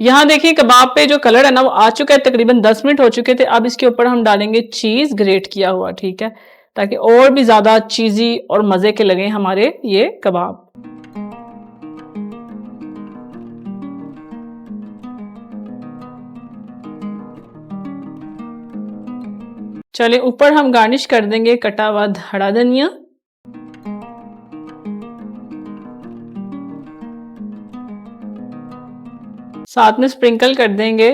यहाँ देखिए कबाब पे जो कलर है ना वो आ चुका है, तकरीबन 10 मिनट हो चुके थे। अब इसके ऊपर हम डालेंगे चीज ग्रेट किया हुआ, ठीक है, ताकि और भी ज्यादा चीजी और मजे के लगे हमारे ये कबाब। चलिए ऊपर हम गार्निश कर देंगे कटा हुआ हरा धनिया। साथ में स्प्रिंकल कर देंगे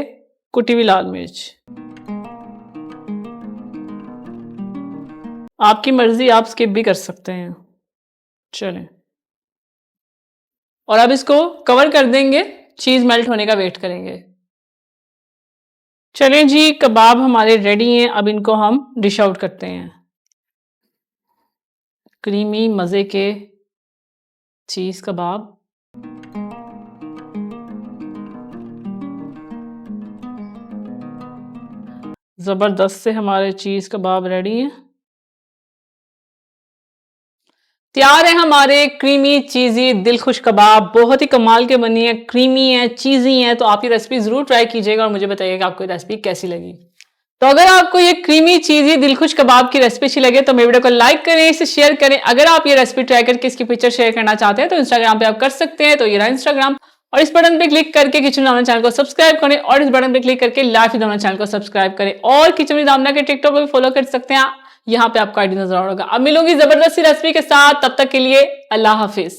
कुटी हुई लाल मिर्च। आपकी मर्जी, आप स्किप भी कर सकते हैं। चलें, और अब इसको कवर कर देंगे, चीज मेल्ट होने का वेट करेंगे। चलें जी, कबाब हमारे रेडी हैं। अब इनको हम डिश आउट करते हैं। क्रीमी मजे के चीज कबाब। जबरदस्त से हमारे चीज कबाब रेडी हैं। तैयार है हमारे क्रीमी चीजी दिलखुश कबाब। बहुत ही कमाल के बनी है, क्रीमी है, चीजी है। तो आप ये रेसिपी जरूर ट्राई कीजिएगा और मुझे बताइएगा कि आपको ये रेसिपी कैसी लगी। तो अगर आपको ये क्रीमी चीजी दिलखुश कबाब की रेसिपी अच्छी लगे तो मेरे वीडियो को लाइक करें, इसे शेयर करें। अगर आप ये रेसिपी ट्राई करके इसकी पिक्चर शेयर करना चाहते हैं तो इंस्टाग्राम पे आप कर सकते हैं। तो ये रहा इंस्टाग्राम, और इस बटन पे क्लिक करके किचन दामना चैनल को सब्सक्राइब करें, और इस बटन पे क्लिक करके लाइफ दामना चैनल को सब्सक्राइब करें, और किचन दामना के टिकटॉक पे भी फॉलो कर सकते हैं। यहाँ पे आपको आईडी नजर आ रहा होगा। अब मिलूंगी जबरदस्ती रेसिपी के साथ, तब तक के लिए अल्लाह हाफिज।